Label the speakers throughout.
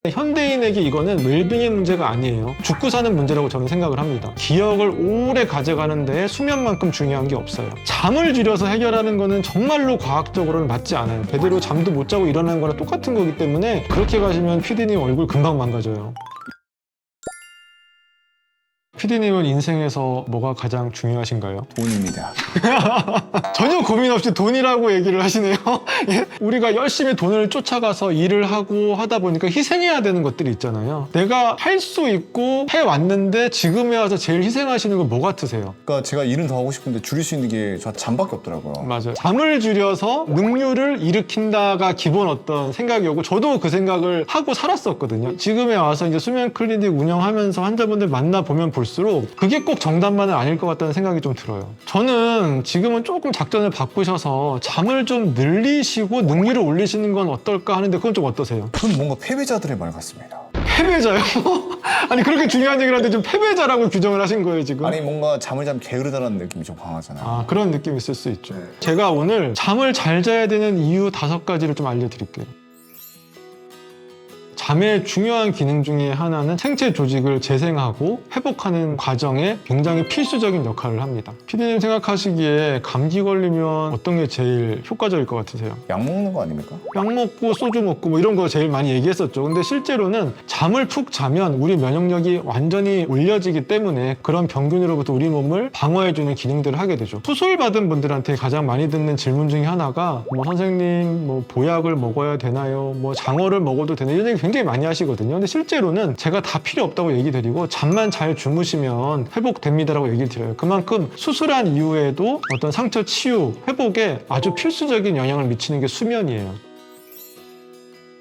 Speaker 1: 현대인에게 이거는 웰빙의 문제가 아니에요. 죽고 사는 문제라고 저는 생각을 합니다. 기억을 오래 가져가는 데 수면만큼 중요한 게 없어요. 잠을 줄여서 해결하는 거는 정말로 과학적으로는 맞지 않아요. 제대로 잠도 못 자고 일어나는 거랑 똑같은 거기 때문에 그렇게 가시면 PD님 얼굴 금방 망가져요. PD님은 인생에서 뭐가 가장 중요하신가요?
Speaker 2: 돈입니다.
Speaker 1: 전혀 고민 없이 돈이라고 얘기를 하시네요. 예? 우리가 열심히 돈을 쫓아가서 일을 하고 하다 보니까 희생해야 되는 것들이 있잖아요. 내가 할 수 있고 해왔는데 지금에 와서 제일 희생하시는 건 뭐 같으세요?
Speaker 2: 그러니까 제가 일은 더 하고 싶은데 줄일 수 있는 게 저 잠밖에 없더라고요.
Speaker 1: 맞아요. 잠을 줄여서 능률을 일으킨다가 기본 어떤 생각이었고 저도 그 생각을 하고 살았었거든요. 지금에 와서 이제 수면 클리닉 운영하면서 환자분들 만나보면 볼수록 그게 꼭 정답만은 아닐 것 같다는 생각이 좀 들어요. 저는 지금은 조금 작전을 바꾸셔서 잠을 좀 늘리시고 능률을 올리시는 건 어떨까 하는데 그건 좀 어떠세요?
Speaker 2: 그건 뭔가 패배자들의 말 같습니다.
Speaker 1: 패배자요? 아니 그렇게 중요한 얘기를 하는데 좀 패배자라고 규정을 하신 거예요 지금?
Speaker 2: 아니 뭔가 잠을 자면 게으르다는 느낌이 좀 강하잖아요.
Speaker 1: 아 그런 느낌이 있을 수 있죠.
Speaker 2: 네.
Speaker 1: 제가 오늘 잠을 잘 자야 되는 이유 5가지를 좀 알려드릴게요. 잠의 중요한 기능 중에 하나는 생체 조직을 재생하고 회복하는 과정에 굉장히 필수적인 역할을 합니다. 피디님 생각하시기에 감기 걸리면 어떤 게 제일 효과적일 것 같으세요?
Speaker 2: 약 먹는 거 아닙니까?
Speaker 1: 약 먹고 소주 먹고 뭐 이런 거 제일 많이 얘기했었죠. 근데 실제로는 잠을 푹 자면 우리 면역력이 완전히 올려지기 때문에 그런 병균으로부터 우리 몸을 방어해주는 기능들을 하게 되죠. 수술 받은 분들한테 가장 많이 듣는 질문 중에 하나가 뭐 선생님 뭐 보약을 먹어야 되나요? 뭐 장어를 먹어도 되나요? 이런 얘기 굉장히 많이 하시거든요. 근데 실제로는 제가 다 필요 없다고 얘기 드리고 잠만 잘 주무시면 회복됩니다라고 얘기를 드려요. 그만큼 수술한 이후에도 어떤 상처 치유, 회복에 아주 필수적인 영향을 미치는 게 수면이에요.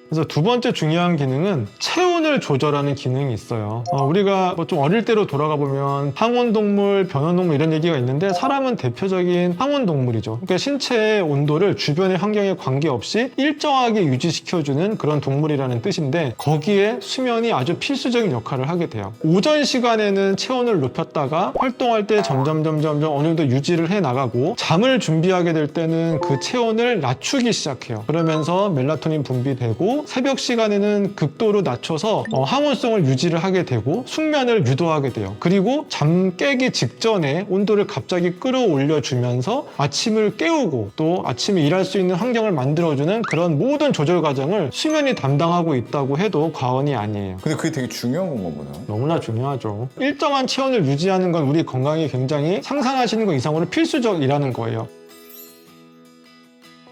Speaker 1: 그래서 두 번째 중요한 기능은 체온을 조절하는 기능이 있어요. 우리가 뭐 좀 어릴 때로 돌아가 보면 항온동물, 변온동물 이런 얘기가 있는데 사람은 대표적인 항온동물이죠. 그러니까 신체의 온도를 주변의 환경에 관계없이 일정하게 유지시켜주는 그런 동물이라는 뜻인데 거기에 수면이 아주 필수적인 역할을 하게 돼요. 오전 시간에는 체온을 높였다가 활동할 때 점점 어느 정도 유지를 해 나가고 잠을 준비하게 될 때는 그 체온을 낮추기 시작해요. 그러면서 멜라토닌 분비되고 새벽 시간에는 극도로 낮춰서 항온성을 유지를 하게 되고 숙면을 유도하게 돼요. 그리고 잠 깨기 직전에 온도를 갑자기 끌어올려 주면서 아침을 깨우고 또 아침에 일할 수 있는 환경을 만들어주는 그런 모든 조절 과정을 수면이 담당하고 있다고 해도 과언이 아니에요.
Speaker 2: 근데 그게 되게 중요한 건가 보네요.
Speaker 1: 너무나 중요하죠. 일정한 체온을 유지하는 건 우리 건강에 굉장히 상상하시는 것 이상으로 필수적이라는 거예요.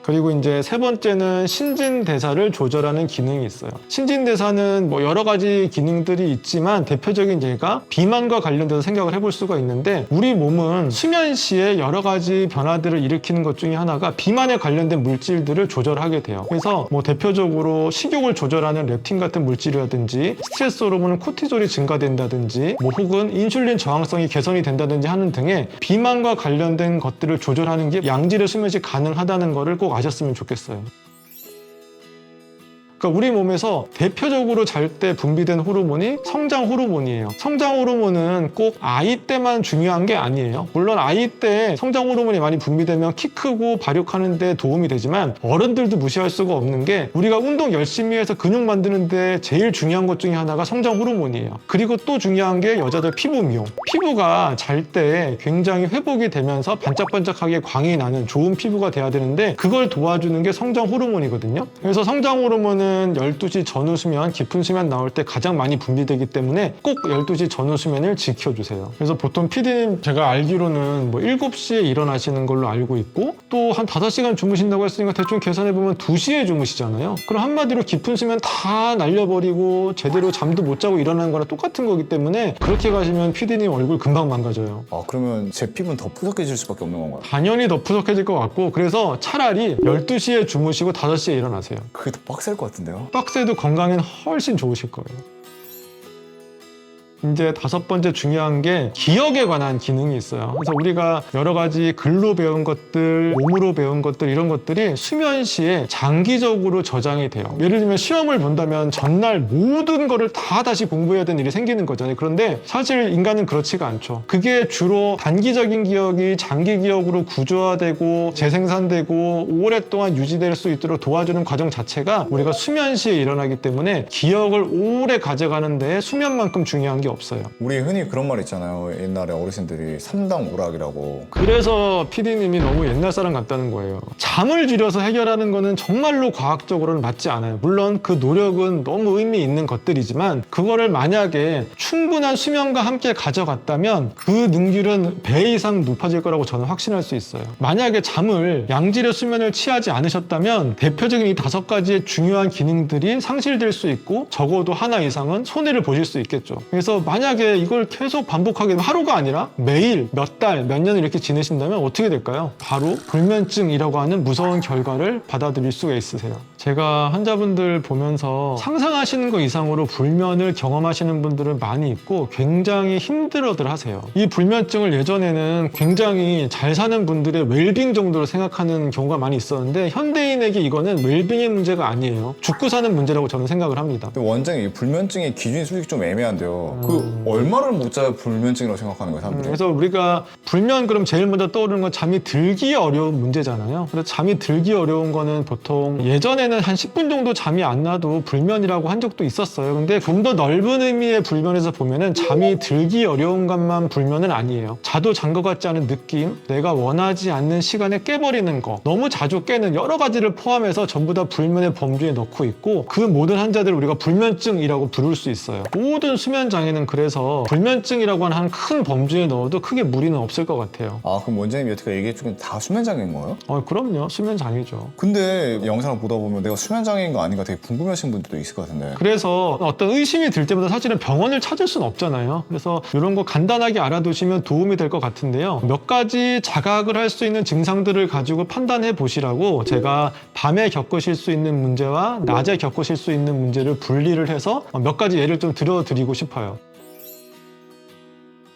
Speaker 1: 그리고 이제 세 번째는 신진대사를 조절하는 기능이 있어요. 신진대사는 뭐 여러 가지 기능들이 있지만 대표적인 예가 비만과 관련돼서 생각을 해볼 수가 있는데 우리 몸은 수면 시에 여러 가지 변화들을 일으키는 것 중에 하나가 비만에 관련된 물질들을 조절하게 돼요. 그래서 뭐 대표적으로 식욕을 조절하는 렙틴 같은 물질이라든지 스트레스 호르몬 코티졸이 증가된다든지 뭐 혹은 인슐린 저항성이 개선이 된다든지 하는 등의 비만과 관련된 것들을 조절하는 게 양질의 수면 시 가능하다는 거를 꼭 아셨으면 좋겠어요. 그러니까 우리 몸에서 대표적으로 잘 때 분비된 호르몬이 성장 호르몬이에요. 성장 호르몬은 꼭 아이 때만 중요한 게 아니에요. 물론 아이 때 성장 호르몬이 많이 분비되면 키 크고 발육하는 데 도움이 되지만 어른들도 무시할 수가 없는 게 우리가 운동 열심히 해서 근육 만드는 데 제일 중요한 것 중에 하나가 성장 호르몬이에요. 그리고 또 중요한 게 여자들 피부 미용. 피부가 잘 때 굉장히 회복이 되면서 반짝반짝하게 광이 나는 좋은 피부가 돼야 되는데 그걸 도와주는 게 성장 호르몬이거든요. 그래서 성장 호르몬은 12시 전후 수면, 깊은 수면 나올 때 가장 많이 분비되기 때문에 꼭 12시 전후 수면을 지켜주세요. 그래서 보통 PD님 제가 알기로는 뭐 7시에 일어나시는 걸로 알고 있고 또 한 5시간 주무신다고 했으니까 대충 계산해보면 2시에 주무시잖아요. 그럼 한마디로 깊은 수면 다 날려버리고 제대로 잠도 못 자고 일어나는 거랑 똑같은 거기 때문에 그렇게 가시면 PD님 얼굴 금방 망가져요.
Speaker 2: 아 그러면 제 피부는 더 푸석해질 수밖에 없는 건가요?
Speaker 1: 당연히 더 푸석해질 것 같고 그래서 차라리 12시에 주무시고 5시에 일어나세요.
Speaker 2: 그게 더 빡셀 것 같은데요?
Speaker 1: 빡세도 건강엔 훨씬 좋으실 거예요. 이제 5번째 중요한 게 기억에 관한 기능이 있어요. 그래서 우리가 여러 가지 글로 배운 것들, 몸으로 배운 것들 이런 것들이 수면 시에 장기적으로 저장이 돼요. 예를 들면 시험을 본다면 전날 모든 거를 다 다시 공부해야 되는 일이 생기는 거잖아요. 그런데 사실 인간은 그렇지가 않죠. 그게 주로 단기적인 기억이 장기 기억으로 구조화되고 재생산되고 오랫동안 유지될 수 있도록 도와주는 과정 자체가 우리가 수면 시에 일어나기 때문에 기억을 오래 가져가는 데 수면만큼 중요한 게 없어요.
Speaker 2: 우리 흔히 그런 말 있잖아요. 옛날에 어르신들이 삼당 오락이라고.
Speaker 1: 그래서 PD님이 너무 옛날 사람 같다는 거예요. 잠을 줄여서 해결하는 거는 정말로 과학적으로는 맞지 않아요. 물론 그 노력은 너무 의미 있는 것들이지만 그거를 만약에 충분한 수면과 함께 가져갔다면 그 능률은 배 이상 높아질 거라고 저는 확신할 수 있어요. 만약에 잠을 양질의 수면을 취하지 않으셨다면 대표적인 이 5가지의 중요한 기능들이 상실될 수 있고 적어도 하나 이상은 손해를 보실 수 있겠죠. 그래서 만약에 이걸 계속 반복하게 하루가 아니라 매일 몇 달, 몇 년을 이렇게 지내신다면 어떻게 될까요? 바로 불면증이라고 하는 무서운 결과를 받아들일 수가 있으세요. 제가 환자분들 보면서 상상하시는 것 이상으로 불면을 경험하시는 분들은 많이 있고 굉장히 힘들어들 하세요. 이 불면증을 예전에는 굉장히 잘 사는 분들의 웰빙 정도로 생각하는 경우가 많이 있었는데 현대인에게 이거는 웰빙의 문제가 아니에요. 죽고 사는 문제라고 저는 생각을 합니다.
Speaker 2: 근데 원장님, 이 불면증의 기준이 솔직히 좀 애매한데요. 그 얼마를 못 자야 불면증이라고 생각하는 거예요, 사람들이?
Speaker 1: 그래서 우리가 불면 그럼 제일 먼저 떠오르는 건 잠이 들기 어려운 문제잖아요. 그래서 잠이 들기 어려운 거는 보통 예전에는 한 10분 정도 잠이 안 나도 불면이라고 한 적도 있었어요. 근데 좀 더 넓은 의미의 불면에서 보면은 잠이 들기 어려운 것만 불면은 아니에요. 자도 잔 것 같지 않은 느낌, 내가 원하지 않는 시간에 깨버리는 거, 너무 자주 깨는 여러 가지를 포함해서 전부 다 불면의 범주에 넣고 있고 그 모든 환자들을 우리가 불면증이라고 부를 수 있어요. 모든 수면 장애는 그래서 불면증이라고 하는 한 큰 범주에 넣어도 크게 무리는 없을 것 같아요.
Speaker 2: 아, 그럼 원장님이 여태까지 얘기해 준 게 다 수면장애인 거예요?
Speaker 1: 그럼요. 수면 장애죠.
Speaker 2: 근데 영상을 보다 보면 내가 수면장애인 거 아닌가 되게 궁금해하시는 분들도 있을 것 같은데.
Speaker 1: 그래서 어떤 의심이 들 때마다 사실은 병원을 찾을 수는 없잖아요. 그래서 이런 거 간단하게 알아두시면 도움이 될 것 같은데요. 몇 가지 자각을 할 수 있는 증상들을 가지고 판단해 보시라고 제가 밤에 겪으실 수 있는 문제와 낮에 겪으실 수 있는 문제를 분리를 해서 몇 가지 예를 좀 들어드리고 싶어요.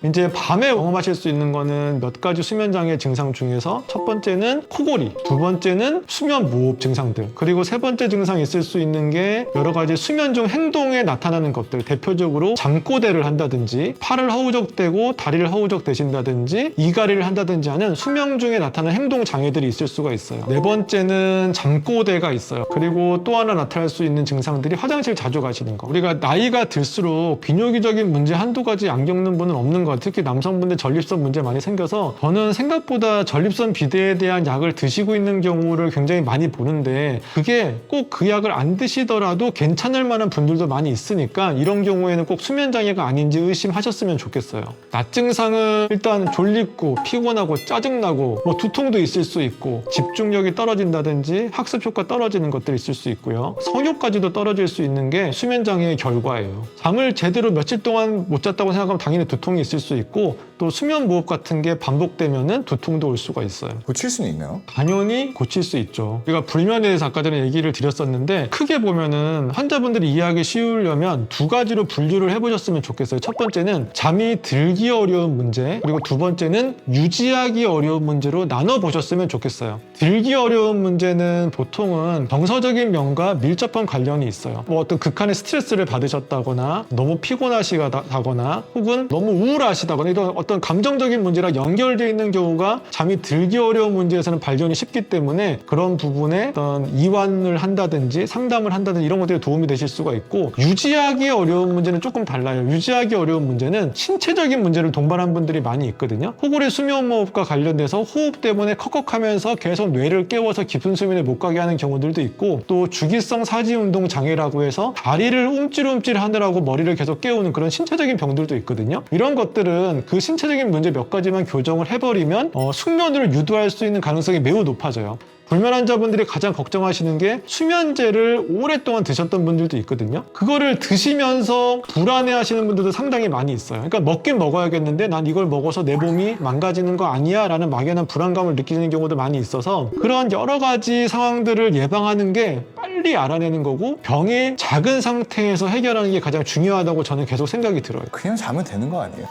Speaker 1: 이제 밤에 경험하실 수 있는 거는 몇 가지 수면장애 증상 중에서 첫 번째는 코골이, 두 번째는 수면 무호흡 증상들, 그리고 세 번째 증상이 있을 수 있는 게 여러 가지 수면 중 행동에 나타나는 것들, 대표적으로 잠꼬대를 한다든지 팔을 허우적대고 다리를 허우적대신다든지 이갈이를 한다든지 하는 수면 중에 나타나는 행동 장애들이 있을 수가 있어요. 네 번째는 잠꼬대가 있어요. 그리고 또 하나 나타날 수 있는 증상들이 화장실 자주 가시는 거. 우리가 나이가 들수록 비뇨기적인 문제 한두 가지 안 겪는 분은 없는 것 같아요. 특히 남성분들 전립선 문제 많이 생겨서 저는 생각보다 전립선 비대에 대한 약을 드시고 있는 경우를 굉장히 많이 보는데 그게 꼭 그 약을 안 드시더라도 괜찮을 만한 분들도 많이 있으니까 이런 경우에는 꼭 수면장애가 아닌지 의심하셨으면 좋겠어요. 낮 증상은 일단 졸립고 피곤하고 짜증나고 뭐 두통도 있을 수 있고 집중력이 떨어진다든지 학습 효과 떨어지는 것들이 있을 수 있고요. 성욕까지도 떨어질 수 있는 게 수면장애의 결과예요. 잠을 제대로 며칠 동안 못 잤다고 생각하면 당연히 두통이 있을 수 있고 또 수면 무호흡 같은 게 반복되면은 두통도 올 수가 있어요.
Speaker 2: 고칠 수는 있나요?
Speaker 1: 당연히 고칠 수 있죠. 우리가 불면에 대해서 아까 전에 얘기를 드렸었는데 크게 보면은 환자분들이 이해하기 쉬우려면 두 가지로 분류를 해보셨으면 좋겠어요. 첫 번째는 잠이 들기 어려운 문제, 그리고 두 번째는 유지하기 어려운 문제로 나눠보셨으면 좋겠어요. 들기 어려운 문제는 보통은 정서적인 면과 밀접한 관련이 있어요. 뭐 어떤 극한의 스트레스를 받으셨다거나 너무 피곤하시다거나 혹은 너무 우울하시다거나 이런 어떤 감정적인 문제랑 연결되어 있는 경우가 잠이 들기 어려운 문제에서는 발견이 쉽기 때문에 그런 부분에 어떤 이완을 한다든지 상담을 한다든지 이런 것들이 도움이 되실 수가 있고 유지하기 어려운 문제는 조금 달라요. 유지하기 어려운 문제는 신체적인 문제를 동반한 분들이 많이 있거든요. 코골이 수면무호흡과 관련돼서 호흡 때문에 컥컥하면서 계속 뇌를 깨워서 깊은 수면에 못 가게 하는 경우들도 있고 또 주기성 사지운동 장애라고 해서 다리를 움찔움찔 하느라고 머리를 계속 깨우는 그런 신체적인 병들도 있거든요. 이런 것들은 그 신체적인 문제 몇 가지만 교정을 해버리면 숙면을 유도할 수 있는 가능성이 매우 높아져요. 불면 환자분들이 가장 걱정하시는 게 수면제를 오랫동안 드셨던 분들도 있거든요. 그거를 드시면서 불안해하시는 분들도 상당히 많이 있어요. 그러니까 먹긴 먹어야겠는데 난 이걸 먹어서 내 몸이 망가지는 거 아니야? 라는 막연한 불안감을 느끼는 경우도 많이 있어서 그런 여러 가지 상황들을 예방하는 게 빨리 빨리 알아내는 거고 병의 작은 상태에서 해결하는 게 가장 중요하다고 저는 계속 생각이 들어요.
Speaker 2: 그냥 자면 되는 거 아니에요?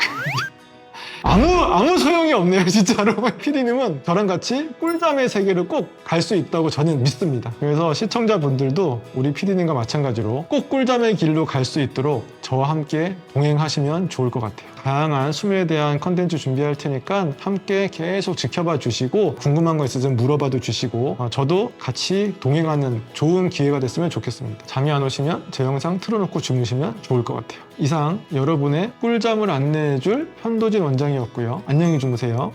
Speaker 1: 아무 소용이 없네요, 진짜로. PD님은 저랑 같이 꿀잠의 세계를 꼭 갈 수 있다고 저는 믿습니다. 그래서 시청자분들도 우리 PD님과 마찬가지로 꼭 꿀잠의 길로 갈 수 있도록 저와 함께 동행하시면 좋을 것 같아요. 다양한 수면에 대한 컨텐츠 준비할 테니까 함께 계속 지켜봐 주시고 궁금한 거 있으면 물어봐도 주시고 저도 같이 동행하는 좋은 기회가 됐으면 좋겠습니다. 잠이 안 오시면 제 영상 틀어놓고 주무시면 좋을 것 같아요. 이상 여러분의 꿀잠을 안내해줄 현도진 원장이었고요. 안녕히 주무세요.